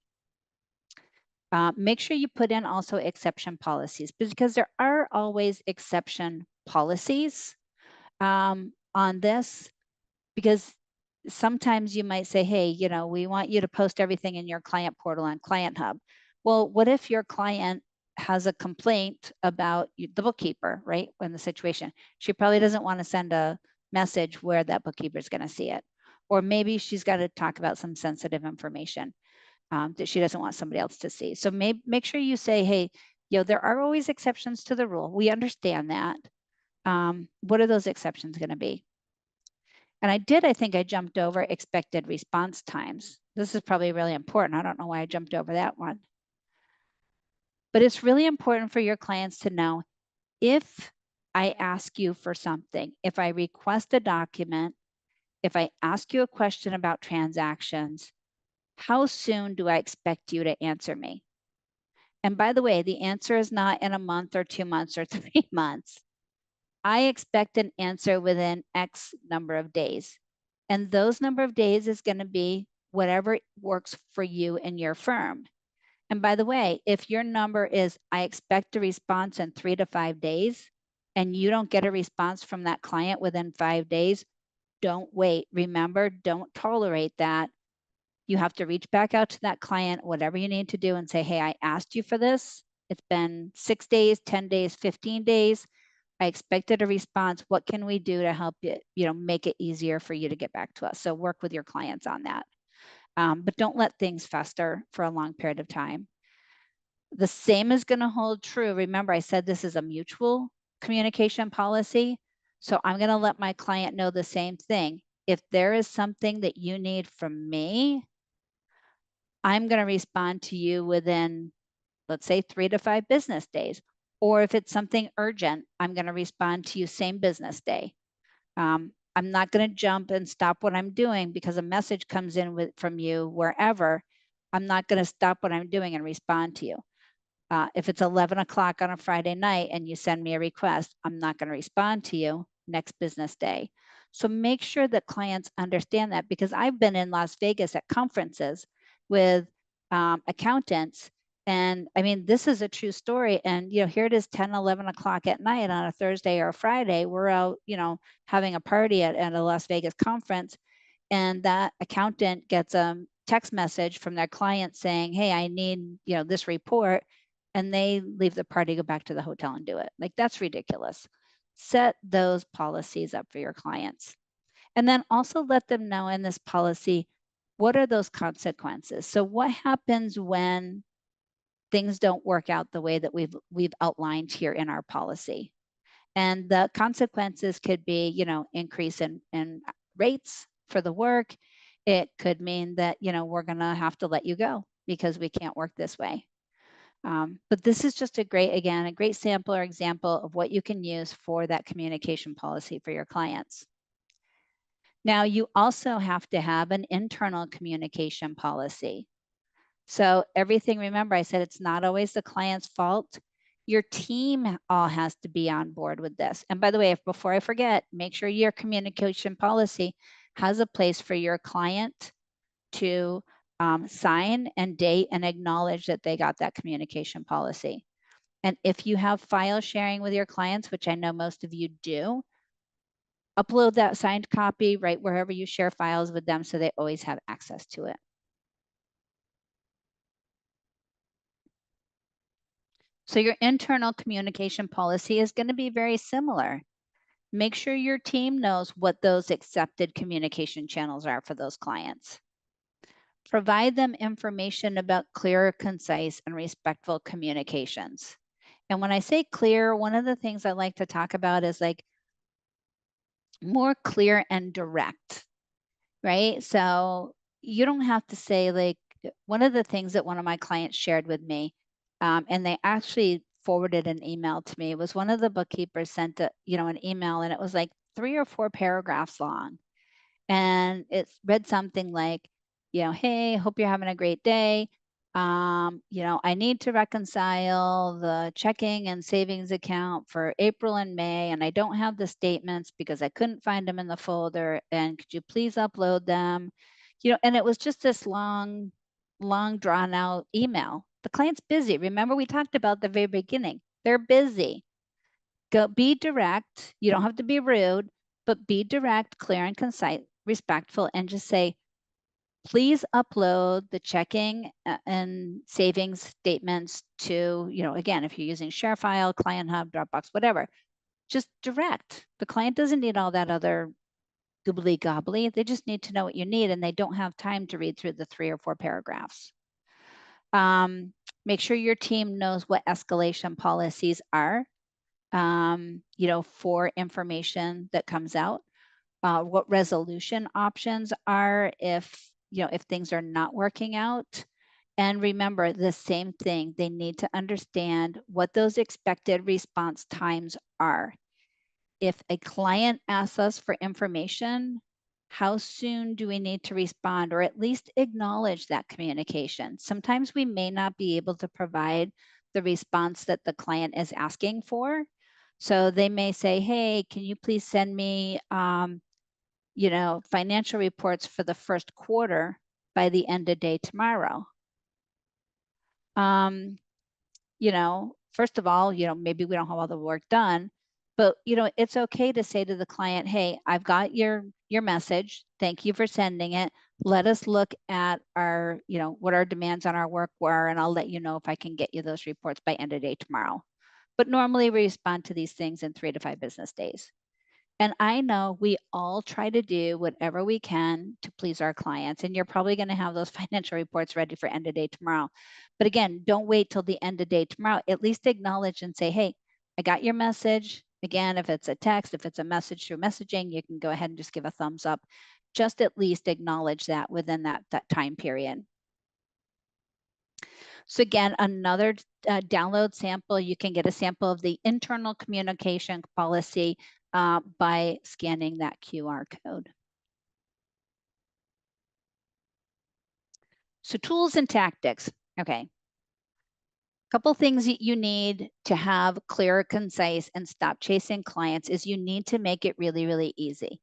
Make sure you put in also exception policies, because there are always exception policies on this, because sometimes you might say, hey, we want you to post everything in your client portal on Client Hub. Well, what if your client has a complaint about the bookkeeper, right? In the situation, she probably doesn't want to send a message where that bookkeeper is going to see it. Or maybe she's got to talk about some sensitive information that she doesn't want somebody else to see. So make sure you say, hey, there are always exceptions to the rule. We understand that. What are those exceptions going to be? And I think I jumped over expected response times. This is probably really important. I don't know why I jumped over that one. But it's really important for your clients to know, if I ask you for something, if I request a document, if I ask you a question about transactions, how soon do I expect you to answer me? And by the way, the answer is not in a month or 2 months or 3 months. I expect an answer within X number of days. And those number of days is going to be whatever works for you and your firm. And by the way, if your number is, I expect a response in 3 to 5 days, and you don't get a response from that client within 5 days, don't wait. Remember, don't tolerate that. You have to reach back out to that client, whatever you need to do, and say, hey, I asked you for this. It's been 6 days, 10 days, 15 days. I expected a response. What can we do to help you, make it easier for you to get back to us? So work with your clients on that. But don't let things fester for a long period of time. The same is going to hold true. Remember, I said this is a mutual communication policy. So I'm going to let my client know the same thing. If there is something that you need from me, I'm going to respond to you within, let's say, 3 to 5 business days. Or if it's something urgent, I'm going to respond to you same business day. I'm not going to jump and stop what I'm doing because a message comes in from you wherever. I'm not going to stop what I'm doing and respond to you. If it's 11 o'clock on a Friday night and you send me a request, I'm not going to respond to you next business day. So make sure that clients understand that, because I've been in Las Vegas at conferences with accountants. And I mean, this is a true story. And, here it is 10, 11 o'clock at night on a Thursday or a Friday. We're out, having a party at a Las Vegas conference. And that accountant gets a text message from their client saying, hey, I need, this report. And they leave the party, go back to the hotel and do it. Like, that's ridiculous. Set those policies up for your clients. And then also let them know in this policy, what are those consequences? So what happens when things don't work out the way that we've outlined here in our policy? And the consequences could be, increase in rates for the work. It could mean that, we're going to have to let you go because we can't work this way. But this is just a great sample or example of what you can use for that communication policy for your clients. Now, you also have to have an internal communication policy. So everything, remember, I said it's not always the client's fault. Your team all has to be on board with this. And by the way, before I forget, make sure your communication policy has a place for your client to sign and date and acknowledge that they got that communication policy. And if you have file sharing with your clients, which I know most of you do, upload that signed copy right wherever you share files with them so they always have access to it. So your internal communication policy is going to be very similar. Make sure your team knows what those accepted communication channels are for those clients. Provide them information about clear, concise, and respectful communications. And when I say clear, one of the things I like to talk about is like more clear and direct, right? So you don't have to say like, one of the things that one of my clients shared with me, and they actually forwarded an email to me, was one of the bookkeepers sent an email, and it was like 3 or 4 paragraphs long. And it read something like, hey, hope you're having a great day. I need to reconcile the checking and savings account for April and May, and I don't have the statements because I couldn't find them in the folder. And could you please upload them? And it was just this long, drawn out email. The client's busy. Remember, we talked about the very beginning. They're busy. Go be direct. You don't have to be rude, but be direct, clear and concise, respectful, and just say, please upload the checking and savings statements to, again, if you're using ShareFile, Client Hub, Dropbox, whatever, just direct. The client doesn't need all that other gobbly gobbly. They just need to know what you need, and they don't have time to read through the 3 or 4 paragraphs. Make sure your team knows what escalation policies are, for information that comes out, what resolution options are if things are not working out. And remember the same thing, they need to understand what those expected response times are. If a client asks us for information, how soon do we need to respond, or at least acknowledge that communication? Sometimes we may not be able to provide the response that the client is asking for. So they may say, hey, can you please send me financial reports for the first quarter by the end of day tomorrow. First of all, maybe we don't have all the work done, but it's okay to say to the client, hey, I've got your message. Thank you for sending it. Let us look at our, what our demands on our work were, and I'll let you know if I can get you those reports by end of day tomorrow. But normally we respond to these things in 3 to 5 business days. And I know we all try to do whatever we can to please our clients. And you're probably going to have those financial reports ready for end of day tomorrow. But again, don't wait till the end of day tomorrow. At least acknowledge and say, hey, I got your message. Again, if it's a text, if it's a message through messaging, you can go ahead and just give a thumbs up. Just at least acknowledge that within that time period. So again, another download sample, you can get a sample of the internal communication policy by scanning that QR code. So tools and tactics. Okay. A couple things that you need to have clear, concise, and stop chasing clients is you need to make it really, really easy.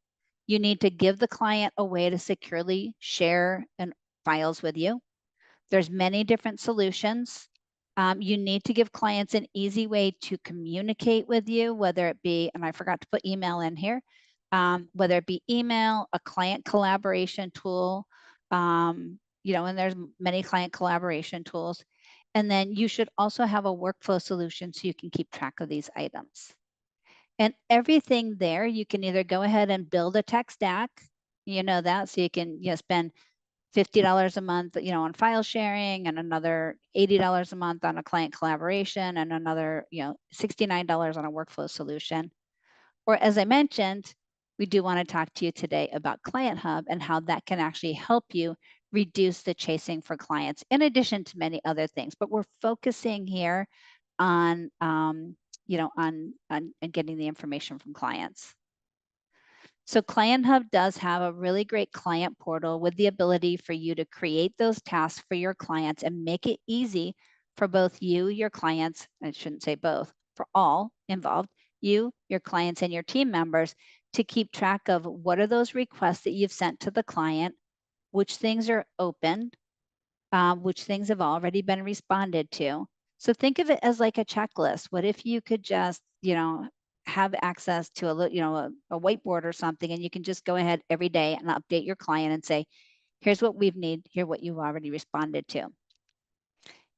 You need to give the client a way to securely share files with you. There's many different solutions. You need to give clients an easy way to communicate with you, whether it be, and I forgot to put email in here, whether it be email, a client collaboration tool, and there's many client collaboration tools. And then you should also have a workflow solution so you can keep track of these items. And everything there, you can either go ahead and build a tech stack, that, so you can spend $50 a month, on file sharing, and another $80 a month on a client collaboration, and another, $69 on a workflow solution. Or as I mentioned, we do want to talk to you today about Client Hub and how that can actually help you reduce the chasing for clients, in addition to many other things. But we're focusing here on, on getting the information from clients. So Client Hub does have a really great client portal with the ability for you to create those tasks for your clients and make it easy for both you, your clients, I shouldn't say both, for all involved, you, your clients, and your team members, to keep track of what are those requests that you've sent to the client, which things are open, which things have already been responded to. So think of it as like a checklist. What if you could just, have access to a whiteboard or something, and you can just go ahead every day and update your client and say, here's what we've need, here's what you've already responded to.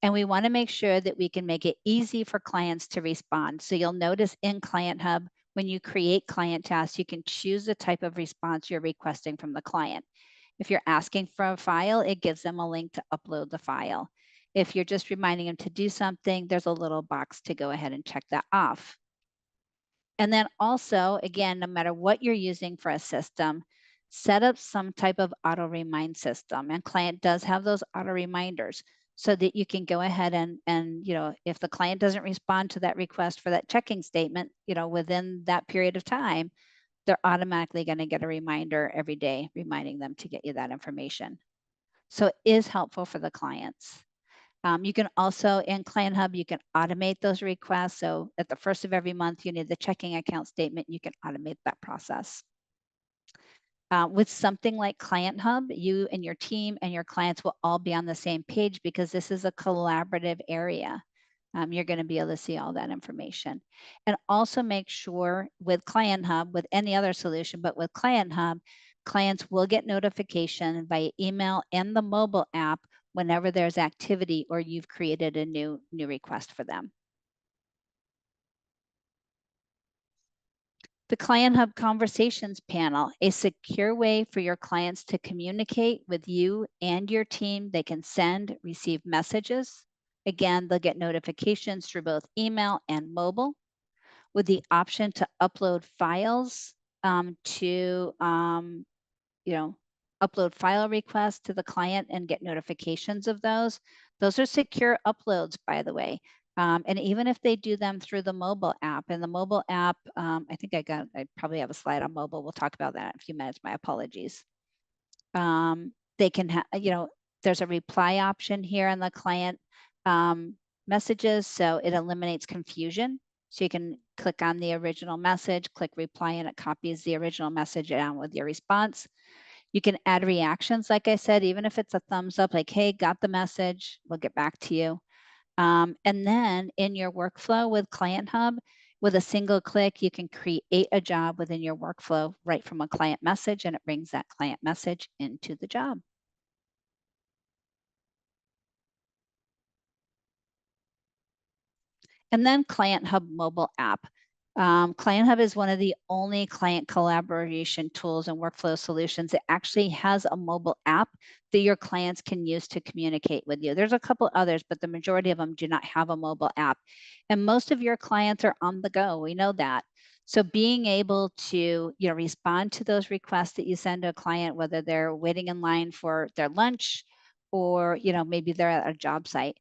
And we want to make sure that we can make it easy for clients to respond. So you'll notice in Client Hub, when you create client tasks, you can choose the type of response you're requesting from the client. If you're asking for a file, it gives them a link to upload the file. If you're just reminding them to do something, there's a little box to go ahead and check that off. And then also, again, no matter what you're using for a system, set up some type of auto remind system. And client does have those auto reminders so that you can go ahead and if the client doesn't respond to that request for that checking statement, within that period of time, they're automatically going to get a reminder every day reminding them to get you that information. So it is helpful for the clients. You can also, in Client Hub, you can automate those requests. So at the first of every month, you need the checking account statement. You can automate that process. With something like Client Hub, you and your team and your clients will all be on the same page because this is a collaborative area. You're going to be able to see all that information. And also make sure with Client Hub, with any other solution, but with Client Hub, clients will get notification via email and the mobile app whenever there's activity or you've created a new request for them. The Client Hub Conversations panel, a secure way for your clients to communicate with you and your team. They can send, receive messages. Again, they'll get notifications through both email and mobile with the option to upload files upload file requests to the client and get notifications of those. Those are secure uploads, by the way. And even if they do them through the mobile app, and the mobile app, I think I probably have a slide on mobile. We'll talk about that in a few minutes. My apologies. They can have, there's a reply option here in the client messages, so it eliminates confusion. So you can click on the original message, click reply, and it copies the original message down with your response. You can add reactions, like I said, even if it's a thumbs up, like, hey, got the message, we'll get back to you. And then in your workflow with Client Hub, with a single click, you can create a job within your workflow right from a client message, and it brings that client message into the job. And then Client Hub mobile app. Client Hub is one of the only client collaboration tools and workflow solutions that actually has a mobile app that your clients can use to communicate with you. There's a couple others, but the majority of them do not have a mobile app. And most of your clients are on the go. We know that. So being able to respond to those requests that you send to a client, whether they're waiting in line for their lunch or maybe they're at a job site.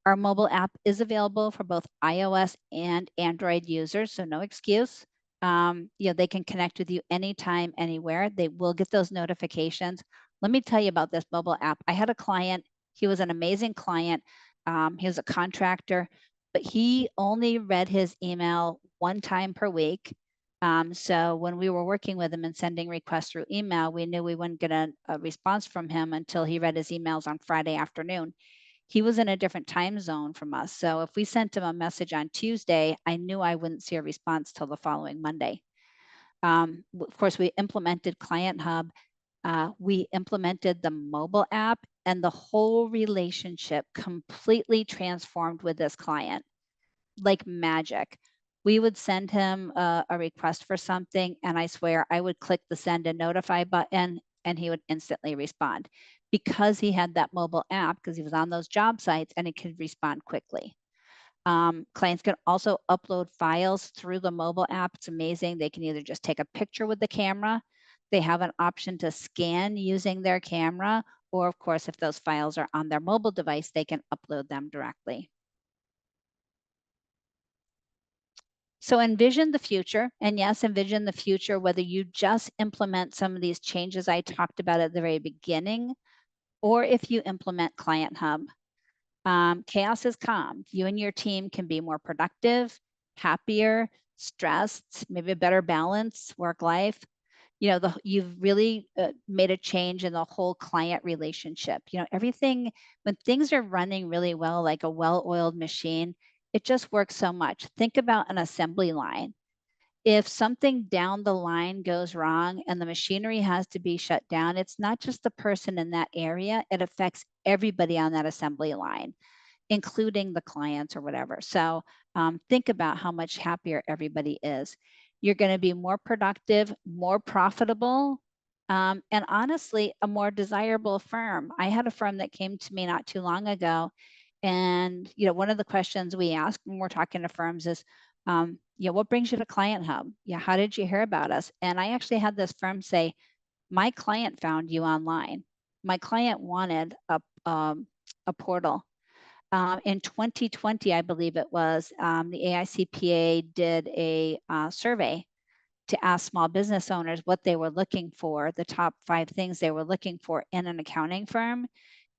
Our mobile app is available for both iOS and Android users, so no excuse. They can connect with you anytime, anywhere. They will get those notifications. Let me tell you about this mobile app. I had a client. He was an amazing client. He was a contractor, but he only read his email one time per week. So when we were working with him and sending requests through email, we knew we wouldn't get a response from him until he read his emails on Friday afternoon. He was in a different time zone from us. So if we sent him a message on Tuesday, I knew I wouldn't see a response till the following Monday. Of course, we implemented Client Hub. We implemented the mobile app, and the whole relationship completely transformed with this client, like magic. We would send him a request for something, and I swear I would click the send and notify button, and he would instantly respond because he had that mobile app, because he was on those job sites and he could respond quickly. Clients can also upload files through the mobile app. It's amazing. They can either just take a picture with the camera. They have an option to scan using their camera, or of course, if those files are on their mobile device, they can upload them directly. So envision the future, and yes, envision the future, whether you just implement some of these changes I talked about at the very beginning, or if you implement Client Hub. Chaos is calm. You and your team can be more productive, happier, stressed, maybe a better balance, work life. You've really made a change in the whole client relationship. Everything, when things are running really well, like a well-oiled machine, it just works so much. Think about an assembly line. If something down the line goes wrong and the machinery has to be shut down, it's not just the person in that area, it affects everybody on that assembly line, including the clients or whatever. So think about how much happier everybody is. You're going to be more productive, more profitable, and honestly, a more desirable firm. I had a firm that came to me not too long ago, and one of the questions we ask when we're talking to firms is, what brings you to Client Hub? Yeah, how did you hear about us? And I actually had this firm say, my client found you online. My client wanted a portal. In 2020, I believe it was, the AICPA did a survey to ask small business owners what they were looking for, the top 5 things they were looking for in an accounting firm.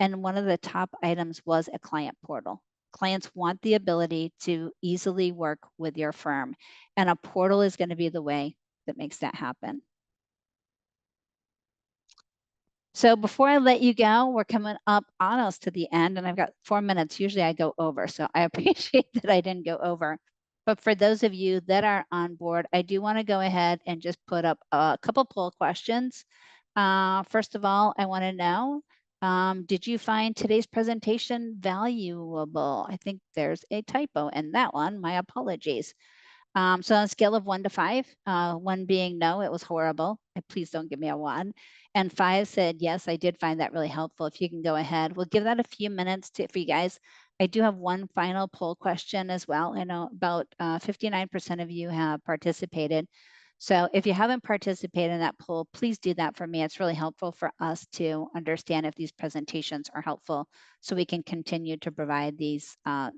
And one of the top items was a client portal. Clients want the ability to easily work with your firm, and a portal is going to be the way that makes that happen. So before I let you go, we're coming up almost to the end, and I've got 4 minutes. Usually I go over, so I appreciate that I didn't go over. But for those of you that are on board, I do want to go ahead and just put up a couple poll questions. First of all, I want to know, did you find today's presentation valuable? I think there's a typo in that one. My apologies. So on a scale of 1 to 5, 1 being no, it was horrible. Please don't give me a 1. And 5 said, yes, I did find that really helpful. If you can go ahead, we'll give that a few minutes for you guys. I do have one final poll question as well. I know about 59% of you have participated. So if you haven't participated in that poll, please do that for me. It's really helpful for us to understand if these presentations are helpful so we can continue to provide these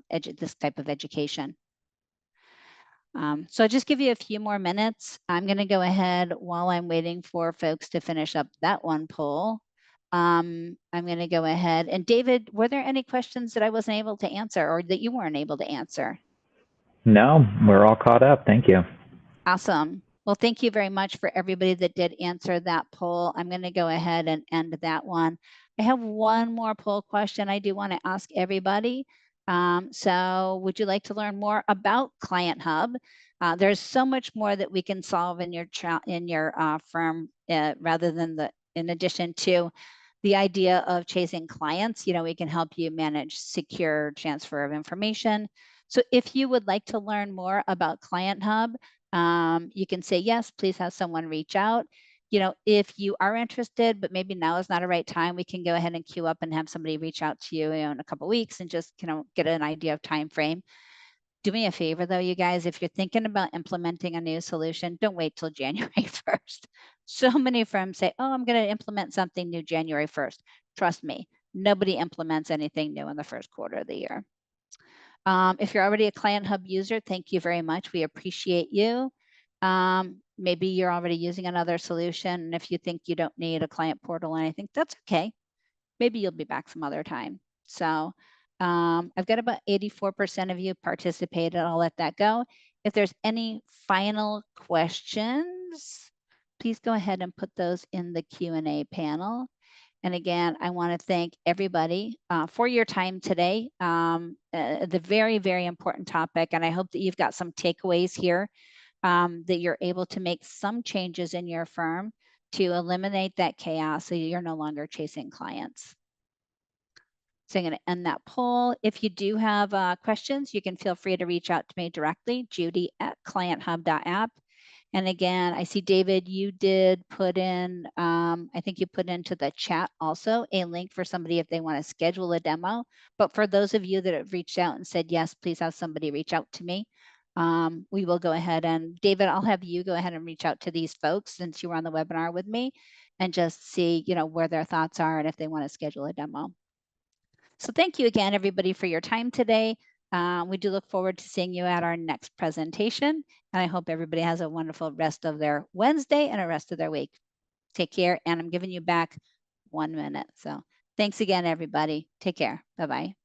this type of education. So I'll just give you a few more minutes. I'm going to go ahead while I'm waiting for folks to finish up that one poll. I'm going to go ahead. And David, were there any questions that I wasn't able to answer or that you weren't able to answer? No, we're all caught up. Thank you. Awesome. Well, thank you very much for everybody that did answer that poll. I'm going to go ahead and end that one. I have one more poll question I do want to ask everybody. So would you like to learn more about Client Hub? There's so much more that we can solve in your firm rather than in addition to the idea of chasing clients. We can help you manage secure transfer of information. So if you would like to learn more about Client Hub, you can say, yes, please have someone reach out. If you are interested, but maybe now is not a right time, we can go ahead and queue up and have somebody reach out to you, in a couple of weeks and just, get an idea of time frame. Do me a favor though, you guys, if you're thinking about implementing a new solution, don't wait till January 1st. So many firms say, oh, I'm going to implement something new January 1st. Trust me, nobody implements anything new in the first quarter of the year. If you're already a Client Hub user, thank you very much. We appreciate you. Maybe you're already using another solution. And if you think you don't need a client portal or anything, that's okay. Maybe you'll be back some other time. So I've got about 84% of you participated. I'll let that go. If there's any final questions, please go ahead and put those in the Q&A panel. And again, I want to thank everybody for your time today. The very, very important topic. And I hope that you've got some takeaways here, that you're able to make some changes in your firm to eliminate that chaos so you're no longer chasing clients. So I'm going to end that poll. If you do have questions, you can feel free to reach out to me directly, Judy@clienthub.app. And again, I see, David, you did put in, I think you put into the chat also a link for somebody if they want to schedule a demo. But for those of you that have reached out and said, yes, please have somebody reach out to me, we will go ahead and, David, I'll have you go ahead and reach out to these folks since you were on the webinar with me and just see, where their thoughts are and if they want to schedule a demo. So thank you again, everybody, for your time today. We do look forward to seeing you at our next presentation. And I hope everybody has a wonderful rest of their Wednesday and a rest of their week. Take care. And I'm giving you back 1 minute. So thanks again, everybody. Take care. Bye-bye.